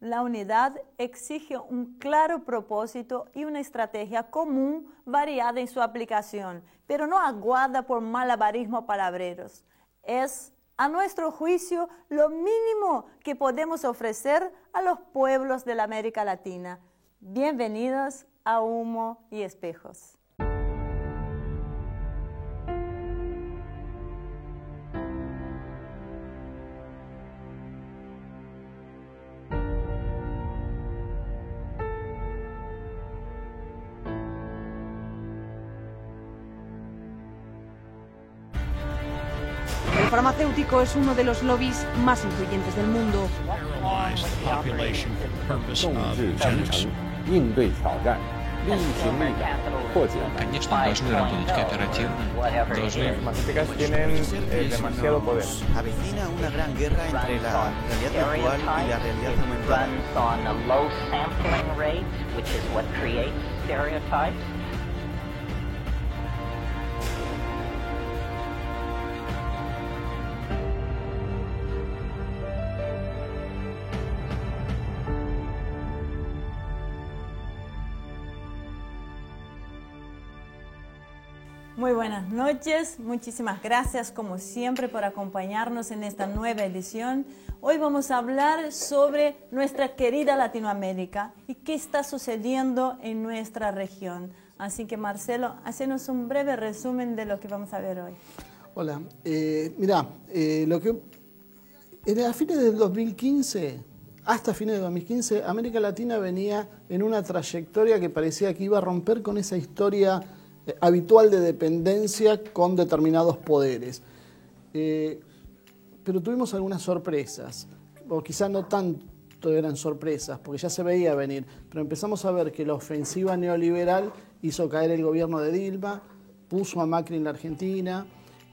La unidad exige un claro propósito y una estrategia común variada en su aplicación, pero no aguada por malabarismo palabreros. Es, a nuestro juicio, lo mínimo que podemos ofrecer a los pueblos de la América Latina. Bienvenidos a Humo y Espejos. El farmacéutico es uno de los lobbies más influyentes del mundo. Конечно, должны работать кооперативно. Las farmacéuticas tienen demasiado poder. Avecina una gran guerra entre la realidad virtual y la realidad aumentada. Muy buenas noches, muchísimas gracias como siempre por acompañarnos en esta nueva edición. Hoy vamos a hablar sobre nuestra querida Latinoamérica y qué está sucediendo en nuestra región. Así que Marcelo, hacenos un breve resumen de lo que vamos a ver hoy. Hola, a fines del 2015, hasta fines de 2015, América Latina venía en una trayectoria que parecía que iba a romper con esa historia habitual de dependencia con determinados poderes. Pero tuvimos algunas sorpresas, o quizá no tanto eran sorpresas, porque ya se veía venir, pero empezamos a ver que la ofensiva neoliberal hizo caer el gobierno de Dilma, puso a Macri en la Argentina,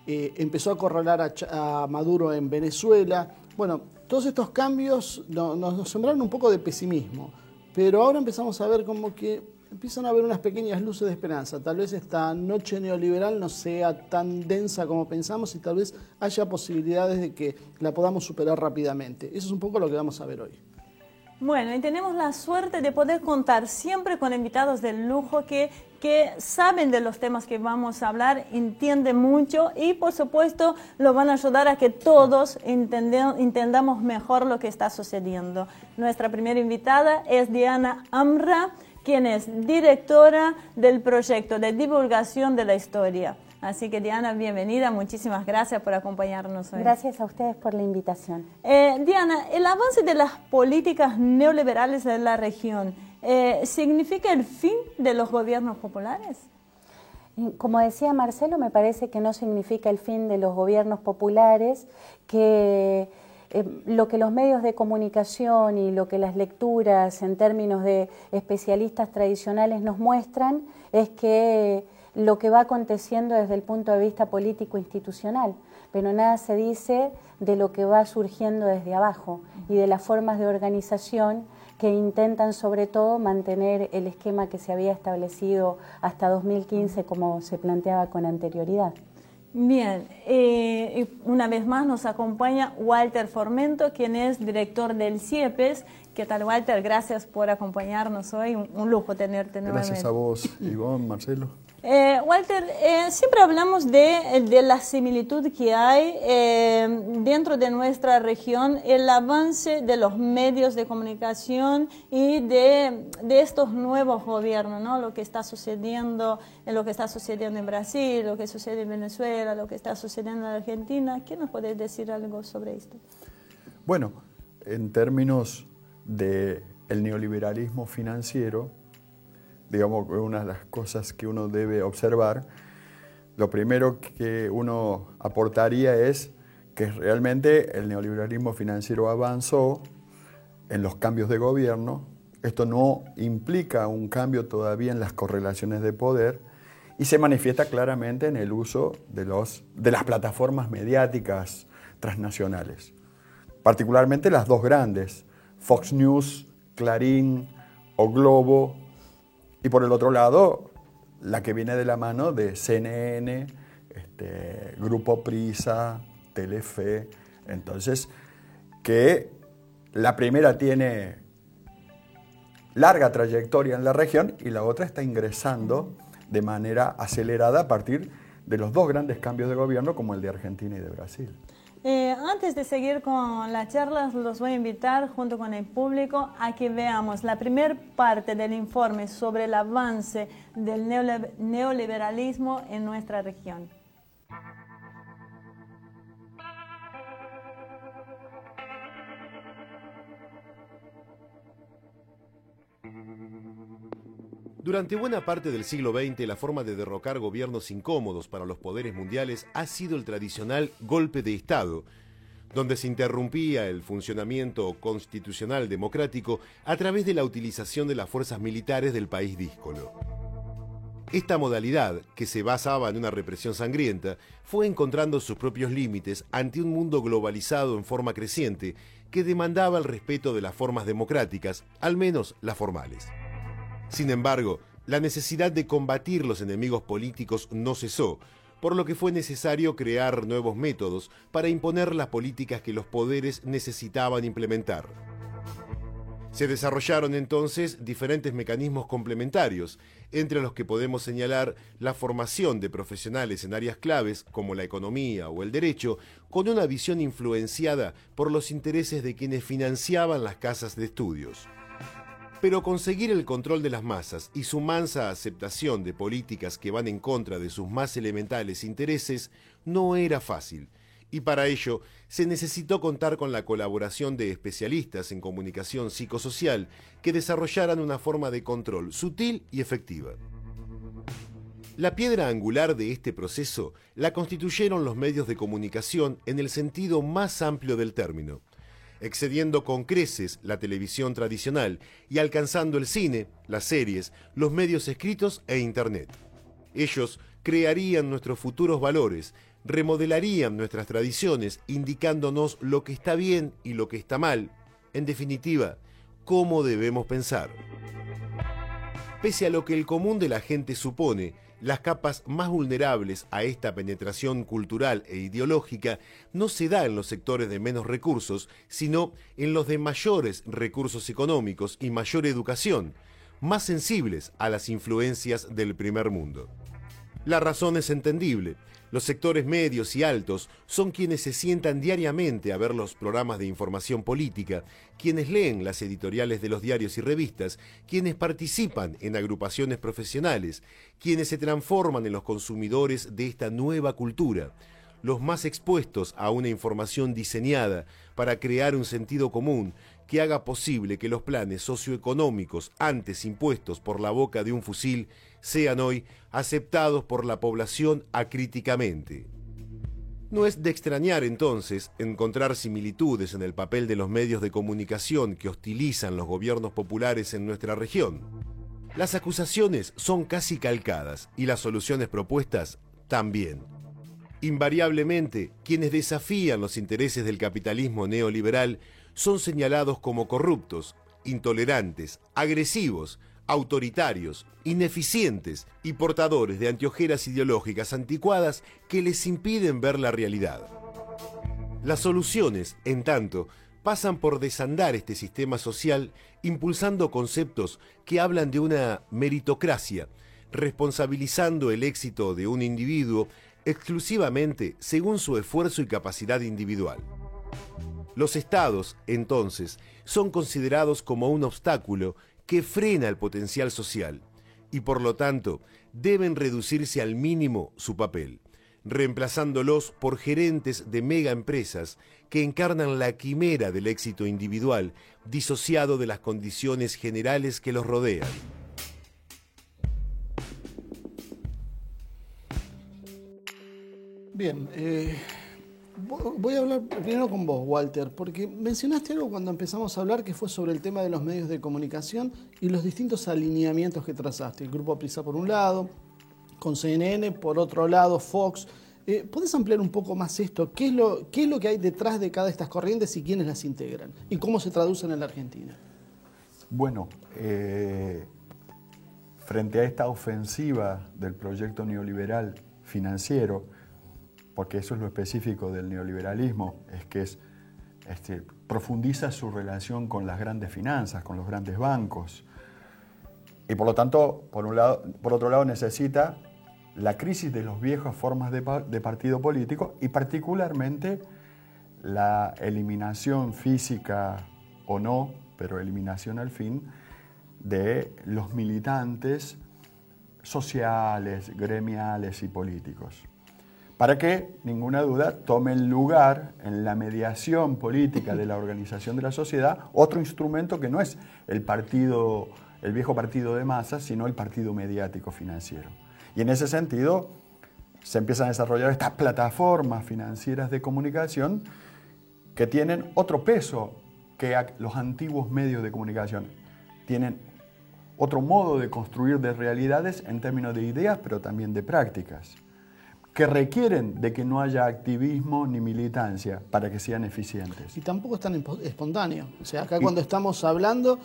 empezó a acorralar a Maduro en Venezuela. Bueno, todos estos cambios nos sembraron un poco de pesimismo, pero ahora empezamos a ver como que empiezan a haber unas pequeñas luces de esperanza. Tal vez esta noche neoliberal no sea tan densa como pensamos y tal vez haya posibilidades de que la podamos superar rápidamente. Eso es un poco lo que vamos a ver hoy. Bueno, y tenemos la suerte de poder contar siempre con invitados de lujo que saben de los temas que vamos a hablar, entienden mucho y por supuesto lo van a ayudar a que todos entendamos mejor lo que está sucediendo. Nuestra primera invitada es Diana Amra, quien es directora del proyecto de divulgación de la historia. Así que Diana, bienvenida, muchísimas gracias por acompañarnos hoy. Gracias a ustedes por la invitación. Diana, el avance de las políticas neoliberales de la región, ¿significa el fin de los gobiernos populares? Como decía Marcelo, me parece que no significa el fin de los gobiernos populares, que lo que los medios de comunicación y lo que las lecturas en términos de especialistas tradicionales nos muestran es que lo que va aconteciendo desde el punto de vista político-institucional, pero nada se dice de lo que va surgiendo desde abajo y de las formas de organización que intentan sobre todo mantener el esquema que se había establecido hasta 2015 como se planteaba con anterioridad. Bien, una vez más nos acompaña Walter Formento, quien es director del CIEPES. ¿Qué tal, Walter? Gracias por acompañarnos hoy, un lujo tenerte nuevamente. Gracias a vos, Ivonne, Marcelo. Walter, siempre hablamos de la similitud que hay dentro de nuestra región, el avance de los medios de comunicación y de estos nuevos gobiernos, ¿no? Lo que está sucediendo en Brasil, lo que sucede en Venezuela, lo que está sucediendo en Argentina. ¿Qué nos podés decir algo sobre esto? Bueno, en términos del neoliberalismo financiero, digamos que una de las cosas que uno debe observar, lo primero que uno aportaría es que realmente el neoliberalismo financiero avanzó en los cambios de gobierno. Esto no implica un cambio todavía en las correlaciones de poder y se manifiesta claramente en el uso de las plataformas mediáticas transnacionales, particularmente las dos grandes, Fox News, Clarín o Globo, y por el otro lado, la que viene de la mano de CNN, Grupo Prisa, Telefe. Entonces, que la primera tiene larga trayectoria en la región y la otra está ingresando de manera acelerada a partir de los dos grandes cambios de gobierno como el de Argentina y de Brasil. Antes de seguir con las charlas, los voy a invitar junto con el público a que veamos la primera parte del informe sobre el avance del neoliberalismo en nuestra región. Durante buena parte del siglo XX, la forma de derrocar gobiernos incómodos para los poderes mundiales ha sido el tradicional golpe de Estado, donde se interrumpía el funcionamiento constitucional democrático a través de la utilización de las fuerzas militares del país díscolo. Esta modalidad, que se basaba en una represión sangrienta, fue encontrando sus propios límites ante un mundo globalizado en forma creciente que demandaba el respeto de las formas democráticas, al menos las formales. Sin embargo, la necesidad de combatir los enemigos políticos no cesó, por lo que fue necesario crear nuevos métodos para imponer las políticas que los poderes necesitaban implementar. Se desarrollaron entonces diferentes mecanismos complementarios, entre los que podemos señalar la formación de profesionales en áreas claves como la economía o el derecho, con una visión influenciada por los intereses de quienes financiaban las casas de estudios. Pero conseguir el control de las masas y su mansa aceptación de políticas que van en contra de sus más elementales intereses no era fácil, y para ello se necesitó contar con la colaboración de especialistas en comunicación psicosocial que desarrollaran una forma de control sutil y efectiva. La piedra angular de este proceso la constituyeron los medios de comunicación en el sentido más amplio del término, excediendo con creces la televisión tradicional y alcanzando el cine, las series, los medios escritos e Internet. Ellos crearían nuestros futuros valores, remodelarían nuestras tradiciones, indicándonos lo que está bien y lo que está mal, en definitiva, cómo debemos pensar. Pese a lo que el común de la gente supone, las capas más vulnerables a esta penetración cultural e ideológica no se da en los sectores de menos recursos, sino en los de mayores recursos económicos y mayor educación, más sensibles a las influencias del primer mundo. La razón es entendible. Los sectores medios y altos son quienes se sientan diariamente a ver los programas de información política, quienes leen las editoriales de los diarios y revistas, quienes participan en agrupaciones profesionales, quienes se transforman en los consumidores de esta nueva cultura, los más expuestos a una información diseñada para crear un sentido común que haga posible que los planes socioeconómicos antes impuestos por la boca de un fusil sean hoy aceptados por la población acríticamente. No es de extrañar entonces encontrar similitudes en el papel de los medios de comunicación que hostilizan los gobiernos populares en nuestra región. Las acusaciones son casi calcadas y las soluciones propuestas también. Invariablemente, quienes desafían los intereses del capitalismo neoliberal son señalados como corruptos, intolerantes, agresivos, autoritarios, ineficientes y portadores de anteojeras ideológicas anticuadas que les impiden ver la realidad. Las soluciones, en tanto, pasan por desandar este sistema social impulsando conceptos que hablan de una meritocracia, responsabilizando el éxito de un individuo exclusivamente según su esfuerzo y capacidad individual. Los estados, entonces, son considerados como un obstáculo que frena el potencial social y, por lo tanto, deben reducirse al mínimo su papel, reemplazándolos por gerentes de megaempresas que encarnan la quimera del éxito individual disociado de las condiciones generales que los rodean. Bien, voy a hablar primero con vos, Walter, porque mencionaste algo cuando empezamos a hablar que fue sobre el tema de los medios de comunicación y los distintos alineamientos que trazaste. El Grupo Prisa por un lado, con CNN, por otro lado Fox. ¿Podés ampliar un poco más esto? ¿Qué es lo que hay detrás de cada de estas corrientes y quiénes las integran? ¿Y cómo se traducen en la Argentina? Bueno, frente a esta ofensiva del proyecto neoliberal financiero, porque eso es lo específico del neoliberalismo, es que profundiza su relación con las grandes finanzas, con los grandes bancos, Y por lo tanto, por otro lado, necesita la crisis de las viejas formas de partido político y particularmente la eliminación física o no, pero eliminación al fin, de los militantes sociales, gremiales y políticos, para que, ninguna duda, tomen lugar en la mediación política de la organización de la sociedad otro instrumento que no es el viejo partido de masas, sino el partido mediático financiero. Y en ese sentido se empiezan a desarrollar estas plataformas financieras de comunicación que tienen otro peso que los antiguos medios de comunicación. Tienen otro modo de construir de realidades en términos de ideas, pero también de prácticas, que requieren de que no haya activismo ni militancia para que sean eficientes. Y tampoco es tan espontáneo. O sea, acá cuando estamos hablando,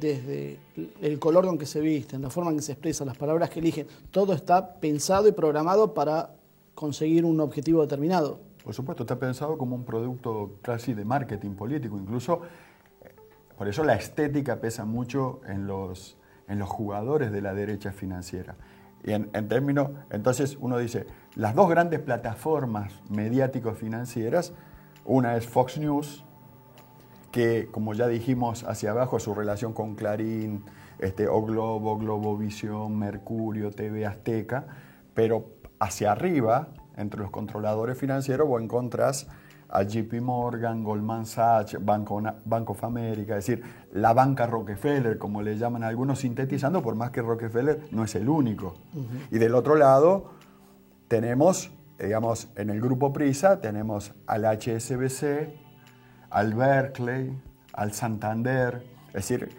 desde el color con que se visten, la forma en que se expresan, las palabras que eligen, todo está pensado y programado para conseguir un objetivo determinado. Por supuesto, está pensado como un producto casi de marketing político, incluso por eso la estética pesa mucho en los jugadores de la derecha financiera. Y en términos, entonces uno dice, las dos grandes plataformas mediático-financieras, una es Fox News, que como ya dijimos hacia abajo, su relación con Clarín, O Globo, Globovisión, Mercurio, TV Azteca, pero hacia arriba, entre los controladores financieros, vos encontrás a JP Morgan, Goldman Sachs, Bank of America, es decir, la banca Rockefeller, como le llaman algunos, sintetizando, por más que Rockefeller no es el único. Y del otro lado tenemos, digamos, en el grupo Prisa, tenemos al HSBC, al Berkeley, al Santander, es decir,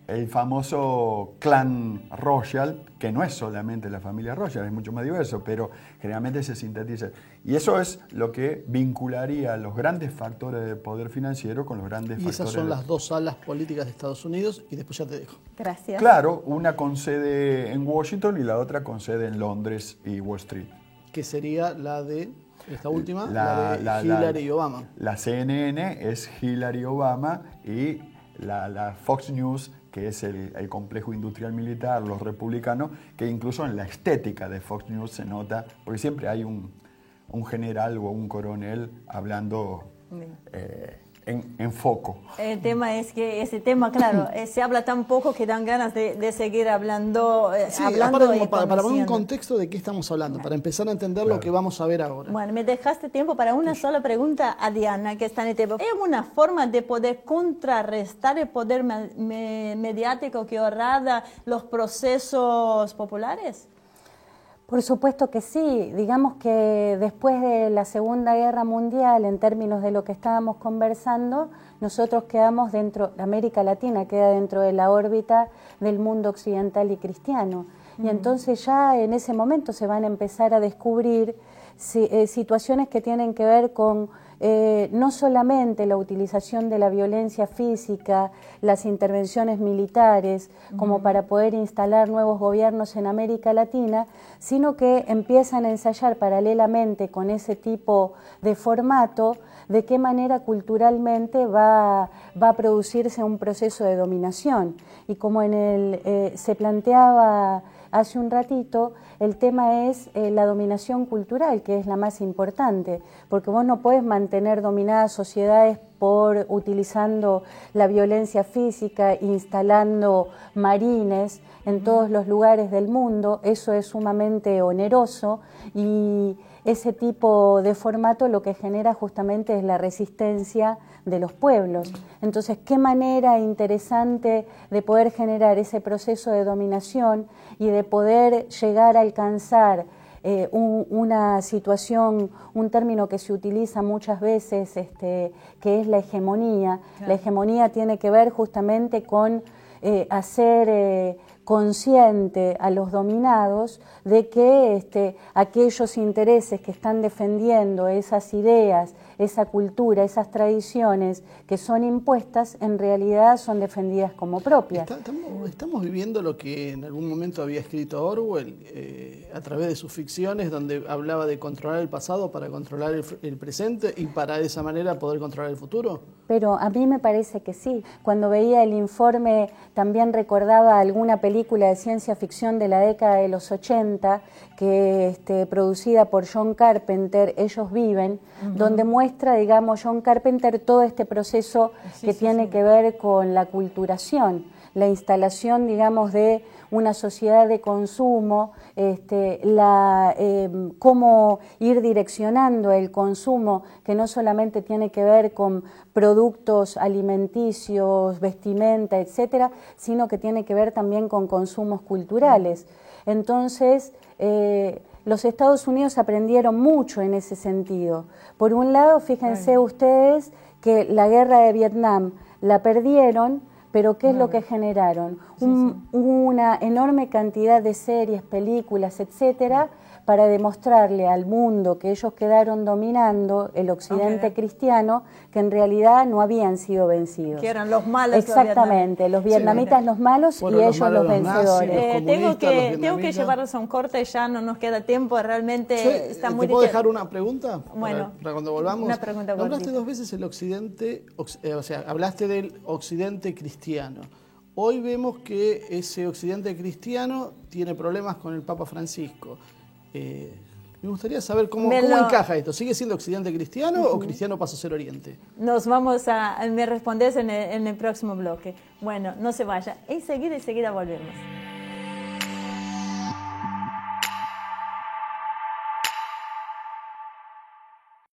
el famoso clan Rothschild, que no es solamente la familia Rothschild, es mucho más diverso, pero generalmente se sintetiza. Y eso es lo que vincularía los grandes factores de poder financiero con los grandes factores. Y esas son las dos alas políticas de Estados Unidos, y después ya te dejo. Gracias. Claro, una con sede en Washington y la otra con sede en Londres y Wall Street. Que sería la de, esta última, la de Hillary y Obama. La CNN es Hillary y Obama, y la Fox News, que es el complejo industrial militar, los republicanos, que incluso en la estética de Fox News se nota, porque siempre hay un general o un coronel hablando en foco. El tema es que ese tema, claro, se habla tan poco que dan ganas de seguir hablando. Sí, hablando para poner un contexto de qué estamos hablando, para empezar a entender lo que vamos a ver ahora. Bueno, me dejaste tiempo para una sola pregunta a Diana, que está en el tema. ¿Hay alguna forma de poder contrarrestar el poder mediático que irradia los procesos populares? Por supuesto que sí. Digamos que después de la Segunda Guerra Mundial, en términos de lo que estábamos conversando, nosotros quedamos dentro, América Latina queda dentro de la órbita del mundo occidental y cristiano. Y entonces ya en ese momento se van a empezar a descubrir situaciones que tienen que ver con no solamente la utilización de la violencia física, las intervenciones militares, como para poder instalar nuevos gobiernos en América Latina, sino que empiezan a ensayar paralelamente con ese tipo de formato de qué manera culturalmente va a producirse un proceso de dominación. Y como se planteaba hace un ratito, el tema es la dominación cultural, que es la más importante, porque vos no podés mantener dominadas sociedades utilizando la violencia física, instalando marines en todos los lugares del mundo. Eso es sumamente oneroso, y ese tipo de formato lo que genera justamente es la resistencia de los pueblos. Entonces, qué manera interesante de poder generar ese proceso de dominación y de poder llegar a alcanzar una situación, un término que se utiliza muchas veces, que es la hegemonía. Claro. La hegemonía tiene que ver justamente con hacer consciente a los dominados de que aquellos intereses que están defendiendo esas ideas, esa cultura, esas tradiciones que son impuestas, en realidad son defendidas como propias. Estamos viviendo lo que en algún momento había escrito Orwell a través de sus ficciones, donde hablaba de controlar el pasado para controlar el presente y para de esa manera poder controlar el futuro. Pero a mí me parece que sí. Cuando veía el informe también recordaba alguna película de ciencia ficción de la década de los 80, que producida por John Carpenter, Ellos viven, donde muestra, digamos, John Carpenter todo este proceso que tiene que ver con la culturación, la instalación, digamos, de una sociedad de consumo, cómo ir direccionando el consumo, que no solamente tiene que ver con productos alimenticios, vestimenta, etcétera, sino que tiene que ver también con consumos culturales. Entonces, los Estados Unidos aprendieron mucho en ese sentido. Por un lado, fíjense ustedes que la guerra de Vietnam la perdieron, pero ¿qué es lo que generaron? Una enorme cantidad de series, películas, etcétera, para demostrarle al mundo que ellos quedaron dominando el occidente cristiano, que en realidad no habían sido vencidos. Que eran los malos. Exactamente, los vietnamitas los malos y ellos los vencedores. Tengo que llevarlos a un corte, ya no nos queda tiempo, realmente está muy... ¿Te puedo dejar una pregunta? Bueno, para cuando volvamos. Una pregunta. Hablaste 2 veces el occidente, o sea, hablaste del occidente cristiano. Hoy vemos que ese occidente cristiano tiene problemas con el Papa Francisco. Me gustaría saber cómo encaja esto. ¿Sigue siendo occidente cristiano o cristiano pasa a ser oriente? Me respondes en el próximo bloque. Bueno, no se vaya. Enseguida volvemos.